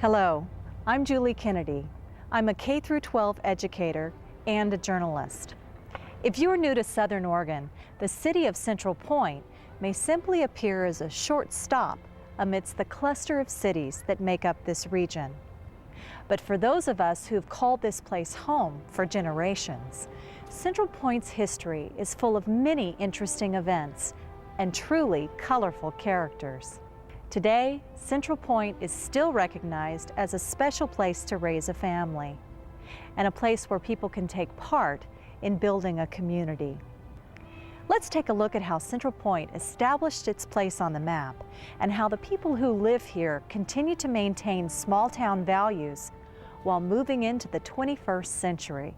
Hello, I'm Julie Kennedy. I'm a K-12 educator and a journalist. If you are new to Southern Oregon, the city of Central Point may simply appear as a short stop amidst the cluster of cities that make up this region. But for those of us who've called this place home for generations, Central Point's history is full of many interesting events and truly colorful characters. Today, Central Point is still recognized as a special place to raise a family and a place where people can take part in building a community. Let's take a look at how Central Point established its place on the map and how the people who live here continue to maintain small-town values while moving into the 21st century.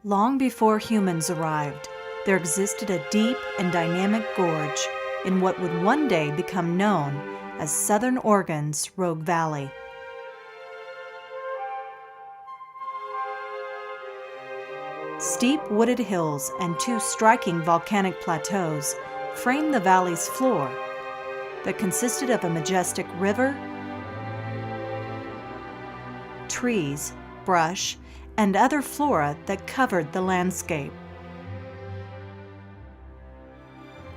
Long before humans arrived, there existed a deep and dynamic gorge in what would one day become known as Southern Oregon's Rogue Valley. Steep wooded hills and two striking volcanic plateaus framed the valley's floor that consisted of a majestic river, trees, brush, and other flora that covered the landscape.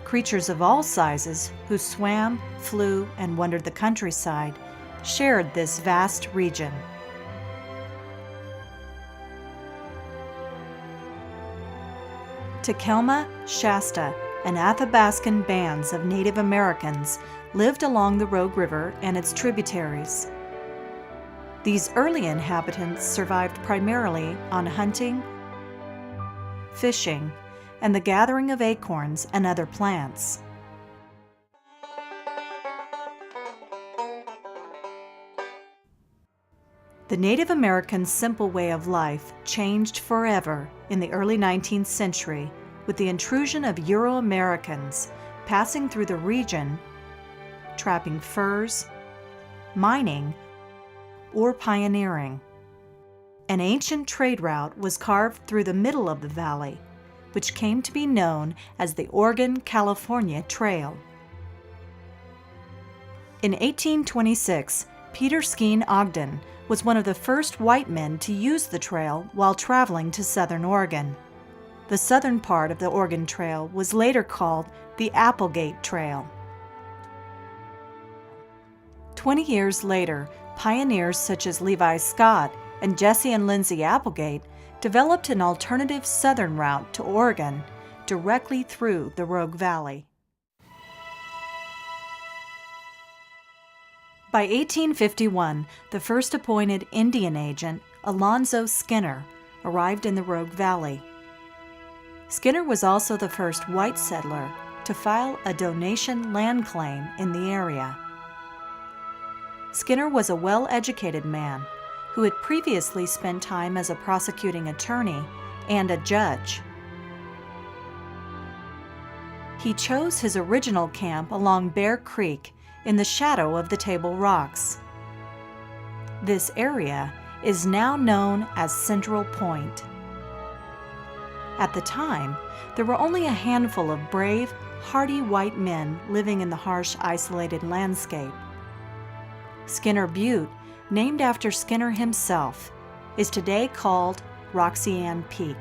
Creatures of all sizes who swam, flew, and wandered the countryside shared this vast region. Takelma, Shasta, and Athabascan bands of Native Americans lived along the Rogue River and its tributaries. These early inhabitants survived primarily on hunting, fishing, and the gathering of acorns and other plants. The Native Americans' simple way of life changed forever in the early 19th century with the intrusion of Euro-Americans passing through the region, trapping furs, mining, or pioneering. An ancient trade route was carved through the middle of the valley, which came to be known as the Oregon-California Trail. In 1826, Peter Skeen Ogden was one of the first white men to use the trail while traveling to Southern Oregon. The southern part of the Oregon Trail was later called the Applegate Trail. 20 years later, pioneers such as Levi Scott and Jesse and Lindsay Applegate developed an alternative southern route to Oregon directly through the Rogue Valley. By 1851, the first appointed Indian agent, Alonzo Skinner, arrived in the Rogue Valley. Skinner was also the first white settler to file a donation land claim in the area. Skinner was a well-educated man who had previously spent time as a prosecuting attorney and a judge. He chose his original camp along Bear Creek in the shadow of the Table Rocks. This area is now known as Central Point. At the time, there were only a handful of brave, hardy white men living in the harsh, isolated landscape. Skinner Butte, named after Skinner himself, is today called Roxy-Ann Peak.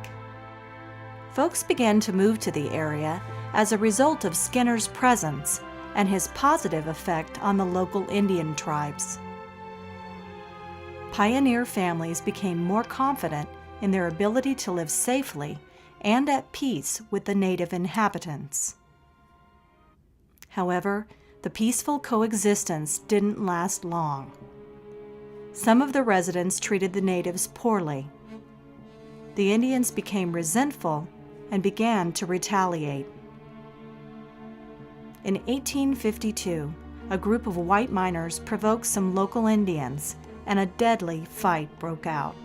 Folks began to move to the area as a result of Skinner's presence and his positive effect on the local Indian tribes. Pioneer families became more confident in their ability to live safely and at peace with the native inhabitants. However, the peaceful coexistence didn't last long. Some of the residents treated the natives poorly. The Indians became resentful and began to retaliate. In 1852, a group of white miners provoked some local Indians, and a deadly fight broke out.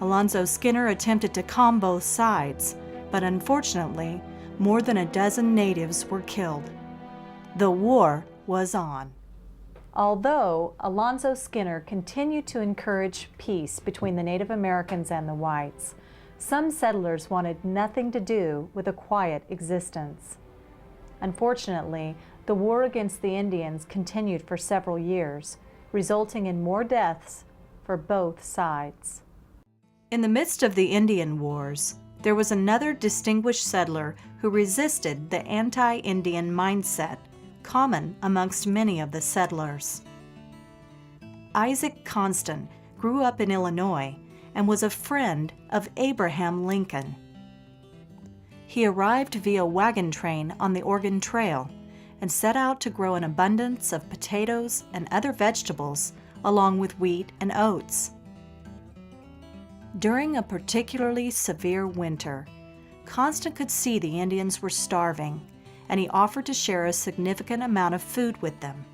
Alonzo Skinner attempted to calm both sides, but unfortunately, more than a dozen natives were killed. The war was on. Although Alonzo Skinner continued to encourage peace between the Native Americans and the whites, some settlers wanted nothing to do with a quiet existence. Unfortunately, the war against the Indians continued for several years, resulting in more deaths for both sides. In the midst of the Indian Wars, there was another distinguished settler who resisted the anti-Indian mindset common amongst many of the settlers. Isaac Constant grew up in Illinois and was a friend of Abraham Lincoln. He arrived via wagon train on the Oregon Trail and set out to grow an abundance of potatoes and other vegetables along with wheat and oats. During a particularly severe winter, Constant could see the Indians were starving, and he offered to share a significant amount of food with them.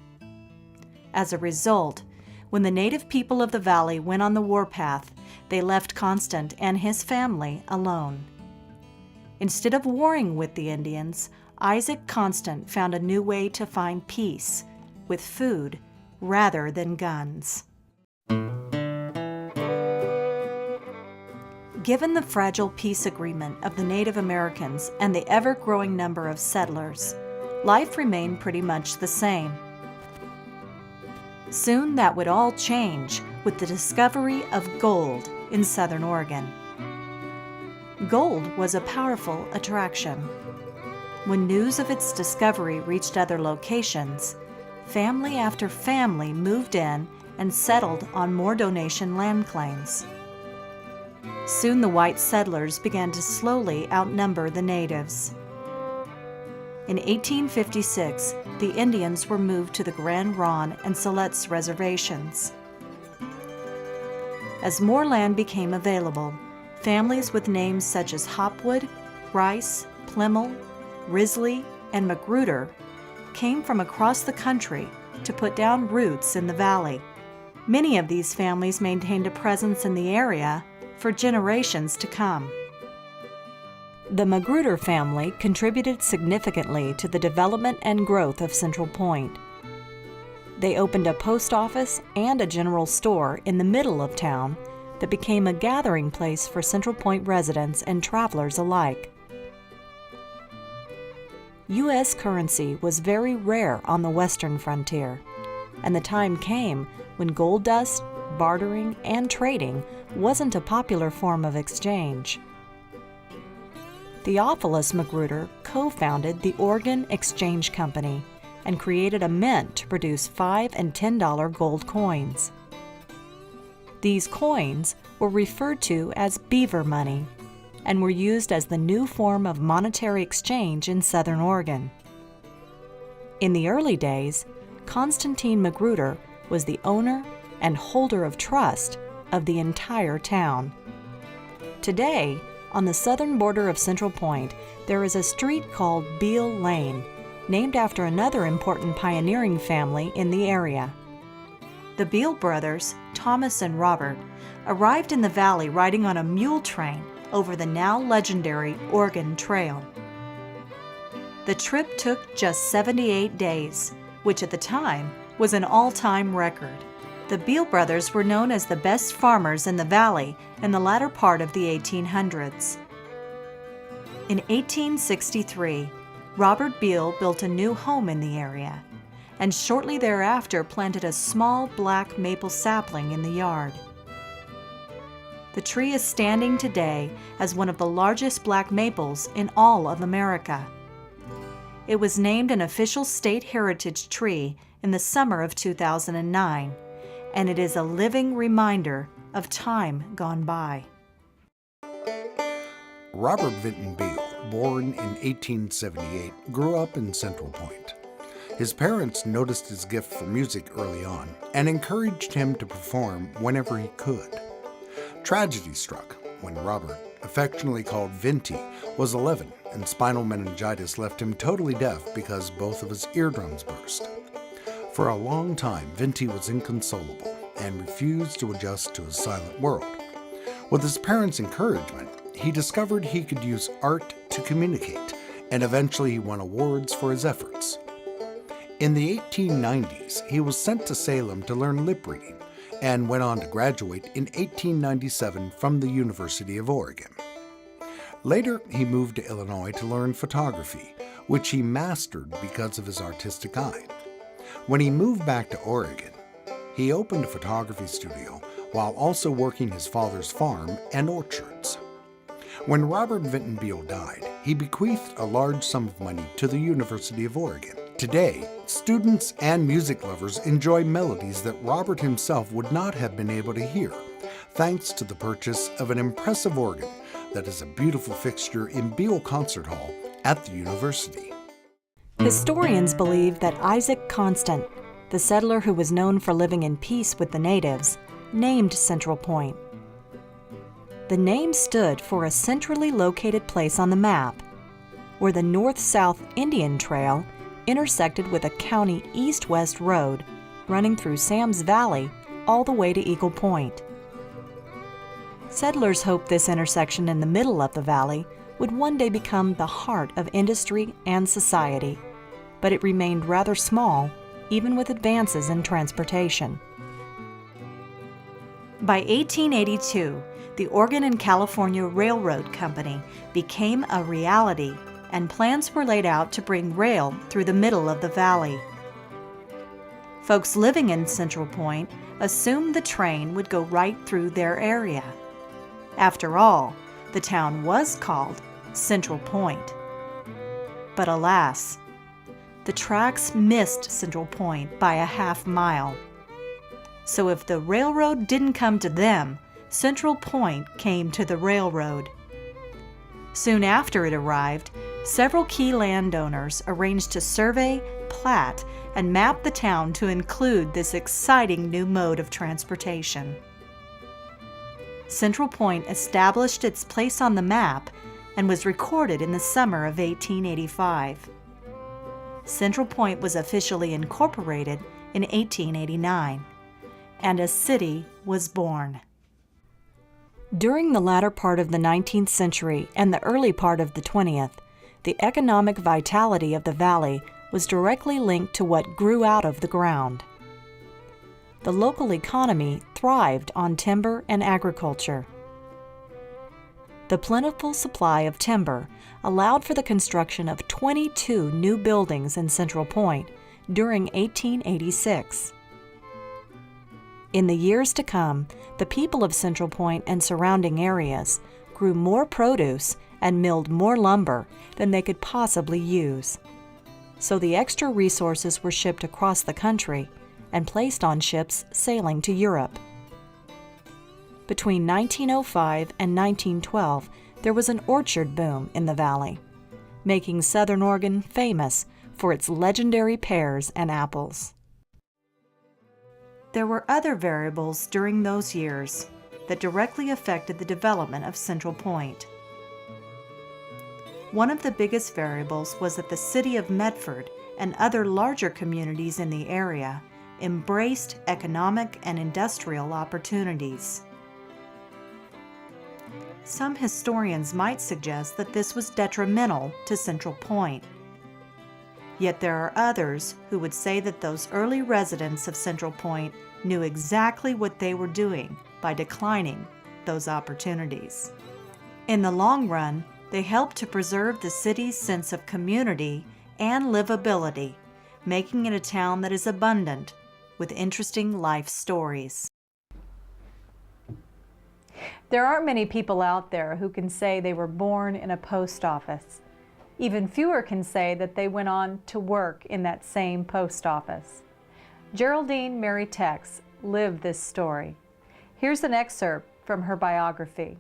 As a result, when the native people of the valley went on the warpath, they left Constant and his family alone. Instead of warring with the Indians, Isaac Constant found a new way to find peace, with food rather than guns. Given the fragile peace agreement of the Native Americans and the ever-growing number of settlers, life remained pretty much the same. Soon that would all change with the discovery of gold in Southern Oregon. Gold was a powerful attraction. When news of its discovery reached other locations, family after family moved in and settled on more donation land claims. Soon the white settlers began to slowly outnumber the natives. In 1856, the Indians were moved to the Grand Ronde and Siletz reservations. As more land became available, families with names such as Hopwood, Rice, Plemmel, Risley, and Magruder came from across the country to put down roots in the valley. Many of these families maintained a presence in the area for generations to come. The Magruder family contributed significantly to the development and growth of Central Point. They opened a post office and a general store in the middle of town that became a gathering place for Central Point residents and travelers alike. U.S. currency was very rare on the western frontier, and the time came when gold dust, bartering, and trading wasn't a popular form of exchange. Theophilus Magruder co-founded the Oregon Exchange Company and created a mint to produce $5 and $10 gold coins. These coins were referred to as beaver money and were used as the new form of monetary exchange in Southern Oregon. In the early days, Constantine Magruder was the owner and holder of trust of the entire town. Today, on the southern border of Central Point, there is a street called Beale Lane, named after another important pioneering family in the area. The Beale brothers, Thomas and Robert, arrived in the valley riding on a mule train over the now legendary Oregon Trail. The trip took just 78 days, which at the time was an all-time record. The Beale brothers were known as the best farmers in the valley in the latter part of the 1800s. In 1863, Robert Beale built a new home in the area, and shortly thereafter planted a small black maple sapling in the yard. The tree is standing today as one of the largest black maples in all of America. It was named an official state heritage tree in the summer of 2009, and it is a living reminder of time gone by. Robert Vinton Beale, born in 1878, grew up in Central Point. His parents noticed his gift for music early on and encouraged him to perform whenever he could. Tragedy struck when Robert, affectionately called Vinty, was 11 and spinal meningitis left him totally deaf because both of his eardrums burst. For a long time, Vinty was inconsolable and refused to adjust to his silent world. With his parents' encouragement, he discovered he could use art to communicate, and eventually he won awards for his efforts. In the 1890s, he was sent to Salem to learn lip reading and went on to graduate in 1897 from the University of Oregon. Later, he moved to Illinois to learn photography, which he mastered because of his artistic eye. When he moved back to Oregon, he opened a photography studio while also working his father's farm and orchards. When Robert Vinton Beale died, he bequeathed a large sum of money to the University of Oregon. Today, students and music lovers enjoy melodies that Robert himself would not have been able to hear, thanks to the purchase of an impressive organ that is a beautiful fixture in Beale Concert Hall at the university. Historians believe that Isaac Constant, the settler who was known for living in peace with the natives, named Central Point. The name stood for a centrally located place on the map, where the north-south Indian Trail intersected with a county east-west road running through Sam's Valley all the way to Eagle Point. Settlers hoped this intersection in the middle of the valley would one day become the heart of industry and society, but it remained rather small, even with advances in transportation. By 1882, the Oregon and California Railroad Company became a reality, and plans were laid out to bring rail through the middle of the valley. Folks living in Central Point assumed the train would go right through their area. After all, the town was called Central Point. But alas, the tracks missed Central Point by a half mile. So if the railroad didn't come to them, Central Point came to the railroad. Soon after it arrived, several key landowners arranged to survey, plat, and map the town to include this exciting new mode of transportation. Central Point established its place on the map and was recorded in the summer of 1885. Central Point was officially incorporated in 1889, and a city was born. During the latter part of the 19th century and the early part of the 20th, the economic vitality of the valley was directly linked to what grew out of the ground. The local economy thrived on timber and agriculture. The plentiful supply of timber allowed for the construction of 22 new buildings in Central Point during 1886. In the years to come, the people of Central Point and surrounding areas grew more produce and milled more lumber than they could possibly use. So the extra resources were shipped across the country and placed on ships sailing to Europe. Between 1905 and 1912, there was an orchard boom in the valley, making Southern Oregon famous for its legendary pears and apples. There were other variables during those years that directly affected the development of Central Point. One of the biggest variables was that the city of Medford and other larger communities in the area embraced economic and industrial opportunities. Some historians might suggest that this was detrimental to Central Point. Yet there are others who would say that those early residents of Central Point knew exactly what they were doing by declining those opportunities. In the long run, they helped to preserve the city's sense of community and livability, making it a town that is abundant with interesting life stories. There aren't many people out there who can say they were born in a post office. Even fewer can say that they went on to work in that same post office. Geraldine Mary Tex lived this story. Here's an excerpt from her biography.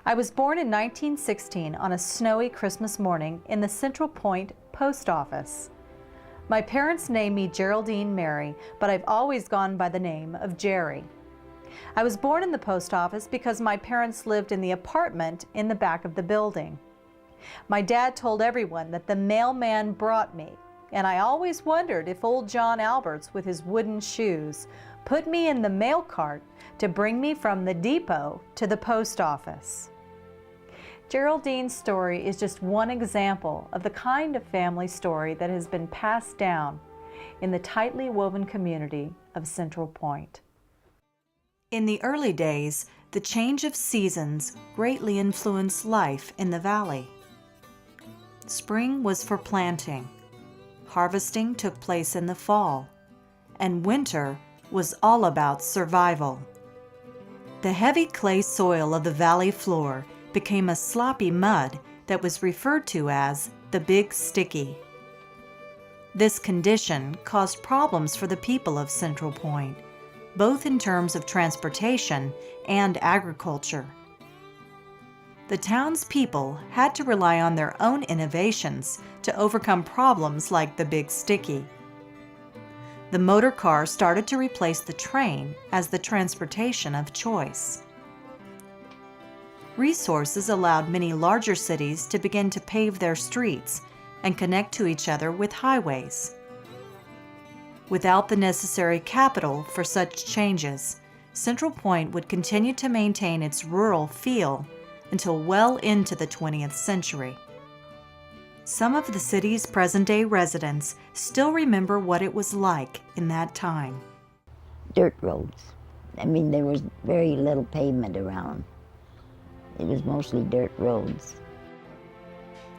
I was born in 1916 on a snowy Christmas morning in the Central Point Post Office. My parents named me Geraldine Mary, but I've always gone by the name of Jerry. I was born in the post office because my parents lived in the apartment in the back of the building. My dad told everyone that the mailman brought me, and I always wondered if old John Alberts with his wooden shoes put me in the mail cart to bring me from the depot to the post office. Geraldine's story is just one example of the kind of family story that has been passed down in the tightly woven community of Central Point. In the early days, the change of seasons greatly influenced life in the valley. Spring was for planting, harvesting took place in the fall, and winter was all about survival. The heavy clay soil of the valley floor became a sloppy mud that was referred to as the Big Sticky. This condition caused problems for the people of Central Point, both in terms of transportation and agriculture. The townspeople had to rely on their own innovations to overcome problems like the Big Sticky. The motor car started to replace the train as the transportation of choice. Resources allowed many larger cities to begin to pave their streets and connect to each other with highways. Without the necessary capital for such changes, Central Point would continue to maintain its rural feel until well into the 20th century. Some of the city's present-day residents still remember what it was like in that time. Dirt roads. I mean, there was very little pavement around. It was mostly dirt roads.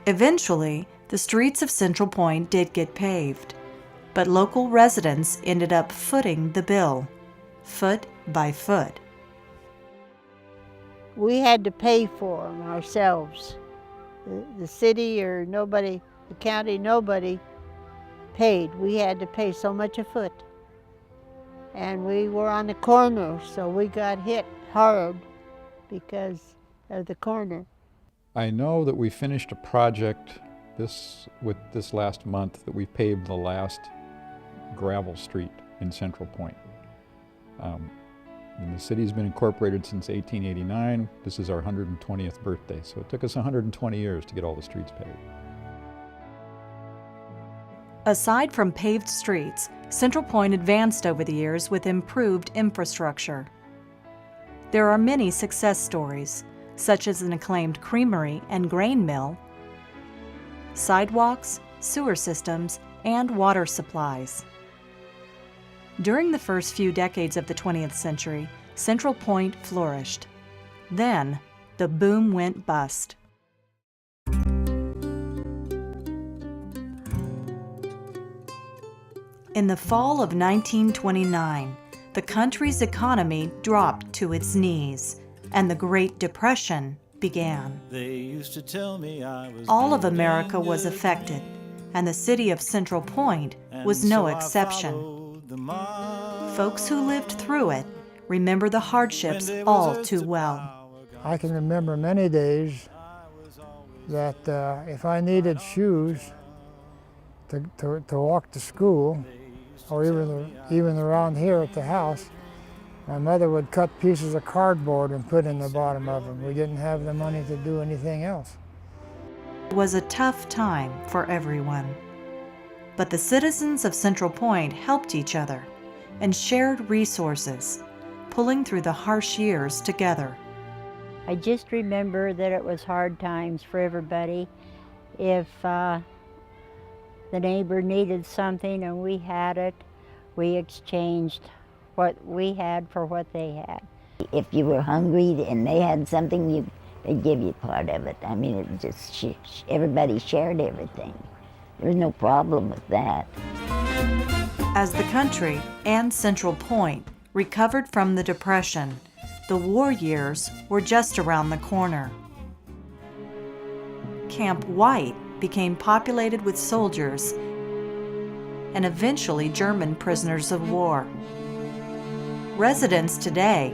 Eventually, the streets of Central Point did get paved, but local residents ended up footing the bill, foot by foot. We had to pay for them ourselves. The city or nobody, the county, nobody paid. We had to pay so much a foot. And we were on the corner, so we got hit hard because of the corner. I know that we finished a project this last month, that we paved the last gravel street in Central Point. And the city's been incorporated since 1889. This is our 120th birthday, so it took us 120 years to get all the streets paved. Aside from paved streets, Central Point advanced over the years with improved infrastructure. There are many success stories, such as an acclaimed creamery and grain mill, sidewalks, sewer systems, and water supplies. During the first few decades of the 20th century, Central Point flourished. Then, the boom went bust. In the fall of 1929, the country's economy dropped to its knees, and the Great Depression began. All of America was affected, and the city of Central Point was no exception. Folks who lived through it remember the hardships all too well. I can remember many days that if I needed shoes to walk to school, or even around here at the house, my mother would cut pieces of cardboard and put in the bottom of them. We didn't have the money to do anything else. It was a tough time for everyone. But the citizens of Central Point helped each other and shared resources, pulling through the harsh years together. I just remember that it was hard times for everybody. If the neighbor needed something and we had it, we exchanged what we had for what they had. If you were hungry and they had something, they'd give you part of it. I mean, it just everybody shared everything. There was no problem with that. As the country and Central Point recovered from the Depression, the war years were just around the corner. Camp White became populated with soldiers and eventually German prisoners of war. Residents today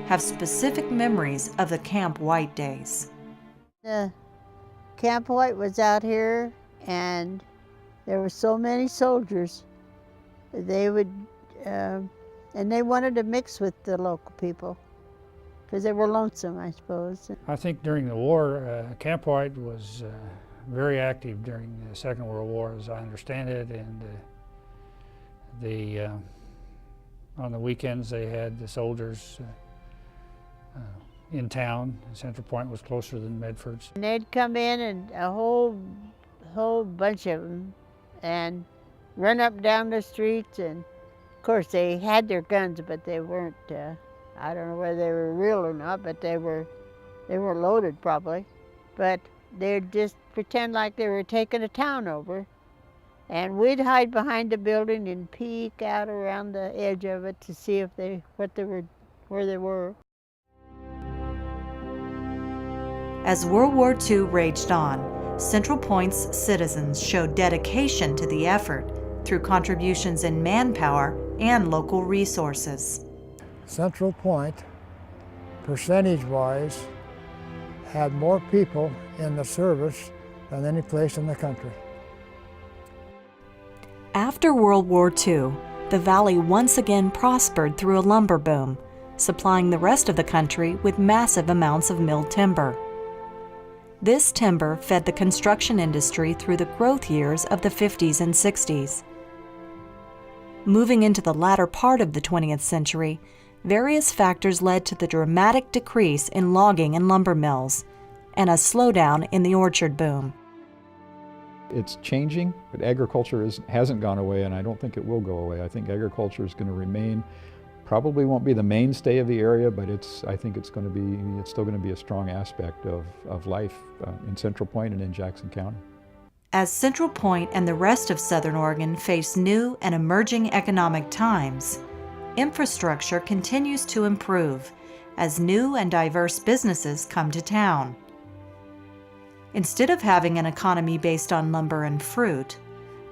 have specific memories of the Camp White days. Camp White was out here, and there were so many soldiers. They would, and they wanted to mix with the local people because they were lonesome, I suppose. I think during the war, Camp White was very active during the Second World War, as I understand it, and on the weekends they had the soldiers in town. Central Point was closer than Medford's. And they'd come in, and a whole bunch of them, and run up and down the streets, and of course they had their guns, but they weren't, I don't know whether they were real or not, but they were loaded probably. But they'd just pretend like they were taking a town over, and we'd hide behind the building and peek out around the edge of it to see if where they were. As World War II raged on, Central Point's citizens showed dedication to the effort through contributions in manpower and local resources. Central Point, percentage-wise, had more people in the service than any place in the country. After World War II, the valley once again prospered through a lumber boom, supplying the rest of the country with massive amounts of milled timber. This timber fed the construction industry through the growth years of the 50s and 60s. Moving into the latter part of the 20th century, various factors led to the dramatic decrease in logging and lumber mills, and a slowdown in the orchard boom. It's changing, but agriculture hasn't gone away, and I don't think it will go away. I think agriculture is going to remain, probably won't be the mainstay of the area, but I think it's still going to be a strong aspect of life in Central Point and in Jackson County. As Central Point and the rest of Southern Oregon face new and emerging economic times, infrastructure continues to improve as new and diverse businesses come to town. Instead of having an economy based on lumber and fruit,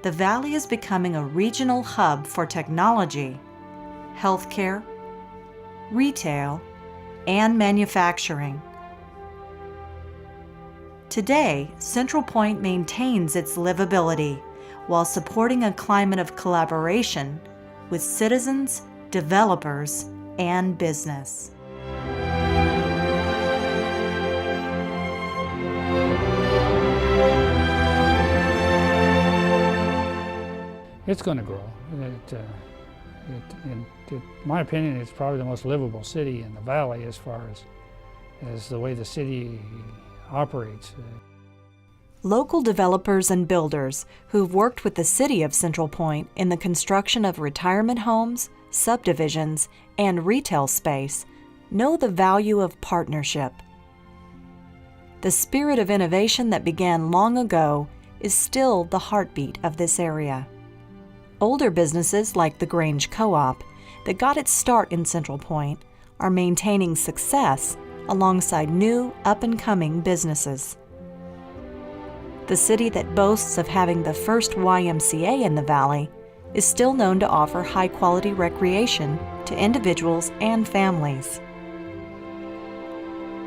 the valley is becoming a regional hub for technology, healthcare, retail, and manufacturing. Today, Central Point maintains its livability while supporting a climate of collaboration with citizens, developers, and business. It's going to grow. In my opinion, it's probably the most livable city in the valley as far as the way the city operates. Local developers and builders who've worked with the city of Central Point in the construction of retirement homes, subdivisions, and retail space know the value of partnership. The spirit of innovation that began long ago is still the heartbeat of this area. Older businesses like the Grange Co-op that got its start in Central Point are maintaining success alongside new, up-and-coming businesses. The city that boasts of having the first YMCA in the valley is still known to offer high-quality recreation to individuals and families.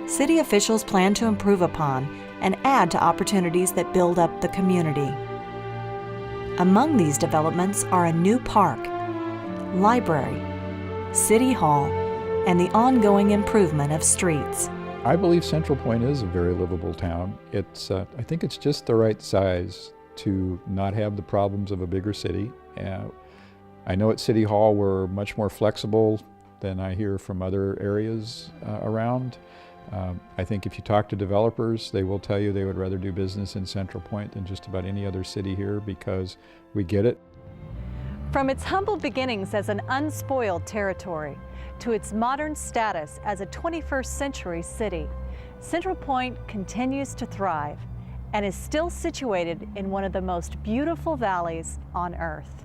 City officials plan to improve upon and add to opportunities that build up the community. Among these developments are a new park, library, city hall, and the ongoing improvement of streets. I believe Central Point is a very livable town. I think it's just the right size to not have the problems of a bigger city. I know at City Hall we're much more flexible than I hear from other areas around. I think if you talk to developers, they will tell you they would rather do business in Central Point than just about any other city here because we get it. From its humble beginnings as an unspoiled territory to its modern status as a 21st century city, Central Point continues to thrive and is still situated in one of the most beautiful valleys on Earth.